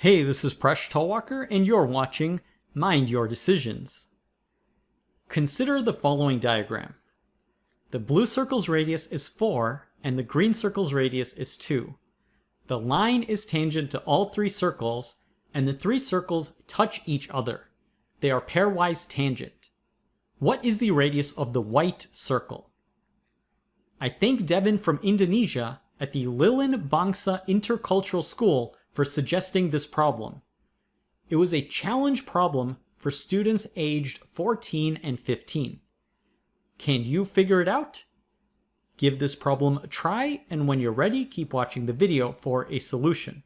Hey, this is Presh Talwalkar, and you're watching Mind Your Decisions. Consider the following diagram. The blue circle's radius is 4, and the green circle's radius is 2. The line is tangent to all three circles, and the three circles touch each other. They are pairwise tangent. What is the radius of the white circle? I thank Devin from Indonesia at the Lilin Bangsa Intercultural School for suggesting this problem. It was a challenge problem for students aged 14 and 15. Can you figure it out? Give this problem a try, and when you're ready, keep watching the video for a solution.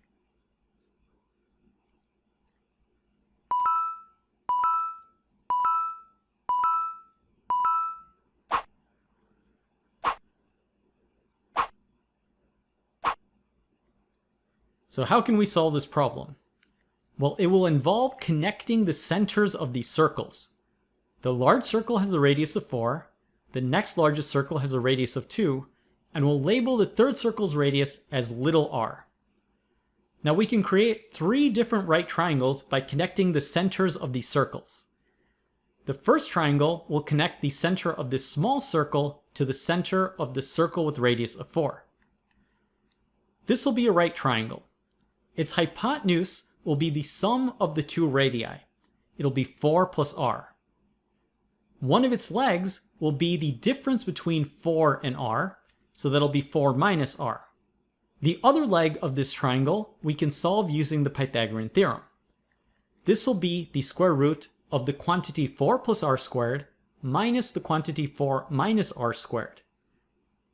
So how can we solve this problem? Well, it will involve connecting the centers of these circles. The large circle has a radius of 4, the next largest circle has a radius of 2, and we'll label the third circle's radius as little r. Now we can create 3 different right triangles by connecting the centers of these circles. The first triangle will connect the center of this small circle to the center of the circle with radius of 4. This will be a right triangle. Its hypotenuse will be the sum of the 2 radii. It'll be 4 plus r. One of its legs will be the difference between 4 and r, so that'll be 4 minus r. The other leg of this triangle we can solve using the Pythagorean theorem. This will be the square root of the quantity 4 plus r squared minus the quantity 4 minus r squared.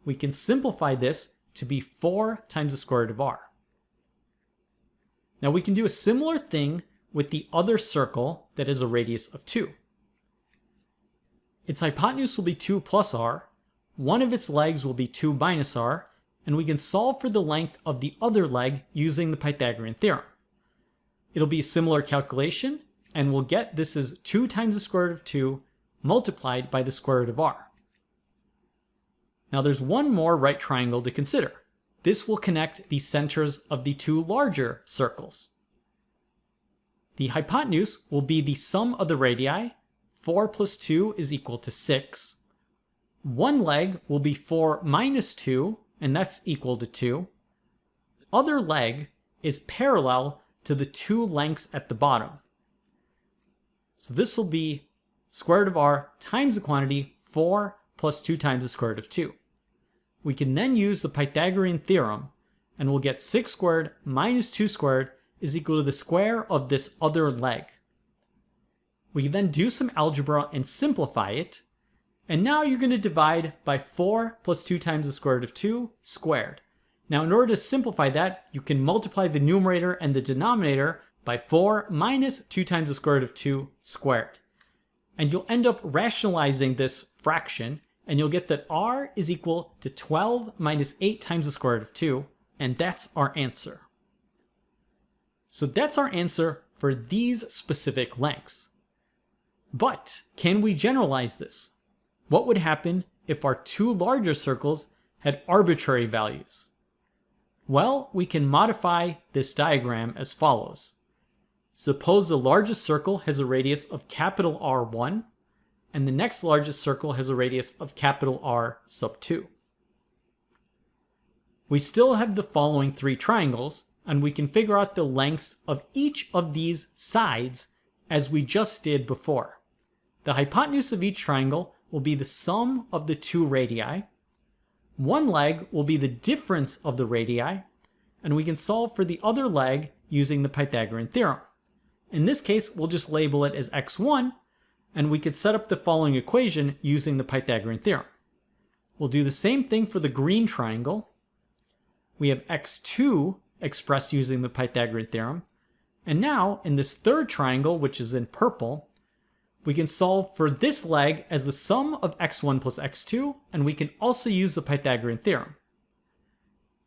We can simplify this to be 4 times the square root of r. Now we can do a similar thing with the other circle that has a radius of 2. Its hypotenuse will be 2 plus r, one of its legs will be 2 minus r, and we can solve for the length of the other leg using the Pythagorean theorem. It'll be a similar calculation, and we'll get this as 2 times the square root of 2 multiplied by the square root of r. Now there's one more right triangle to consider. This will connect the centers of the 2 larger circles. The hypotenuse will be the sum of the radii. 4 plus 2 is equal to 6. One leg will be 4 minus 2, and that's equal to 2. The other leg is parallel to the 2 lengths at the bottom. So this will be square root of r times the quantity 4 plus 2 times the square root of 2. We can then use the Pythagorean theorem, and we'll get 6 squared minus 2 squared is equal to the square of this other leg. We can then do some algebra and simplify it, and now you're going to divide by 4 plus 2 times the square root of 2 squared. Now in order to simplify that, you can multiply the numerator and the denominator by 4 minus 2 times the square root of 2 squared. And you'll end up rationalizing this fraction, and you'll get that r is equal to 12 minus 8 times the square root of 2, and that's our answer. So that's our answer for these specific lengths. But can we generalize this? What would happen if our 2 larger circles had arbitrary values? Well, we can modify this diagram as follows. Suppose the largest circle has a radius of capital R1, and the next largest circle has a radius of capital R sub 2. We still have the following 3 triangles, and we can figure out the lengths of each of these sides as we just did before. The hypotenuse of each triangle will be the sum of the 2 radii. One leg will be the difference of the radii, and we can solve for the other leg using the Pythagorean theorem. In this case, we'll just label it as x1, and we could set up the following equation using the Pythagorean theorem. We'll do the same thing for the green triangle. We have x2 expressed using the Pythagorean theorem. And now, in this third triangle, which is in purple, we can solve for this leg as the sum of x1 plus x2, and we can also use the Pythagorean theorem.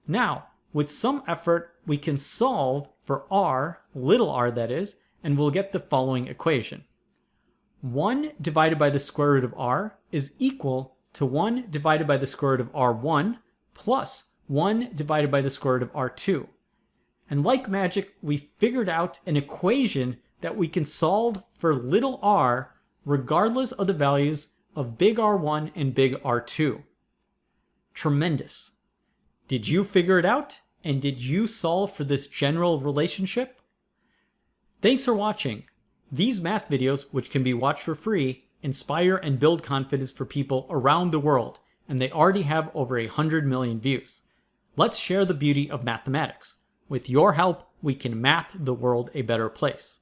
Now, with some effort, we can solve for r, little r that is, and we'll get the following equation. 1 divided by the square root of r is equal to 1 divided by the square root of r1 plus 1 divided by the square root of r2. And like magic, we figured out an equation that we can solve for little r regardless of the values of big R1 and big R2. Tremendous. Did you figure it out? And did you solve for this general relationship? Thanks for watching. These math videos, which can be watched for free, inspire and build confidence for people around the world, and they already have over 100 million views. Let's share the beauty of mathematics. With your help, we can math the world a better place.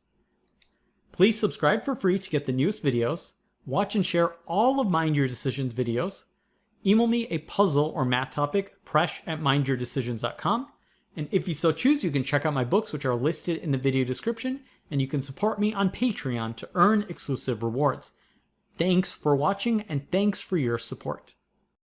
Please subscribe for free to get the newest videos, watch and share all of Mind Your Decisions videos, email me a puzzle or math topic, presh@mindyourdecisions.com, and if you so choose, you can check out my books, which are listed in the video description, and you can support me on Patreon to earn exclusive rewards. Thanks for watching, and thanks for your support.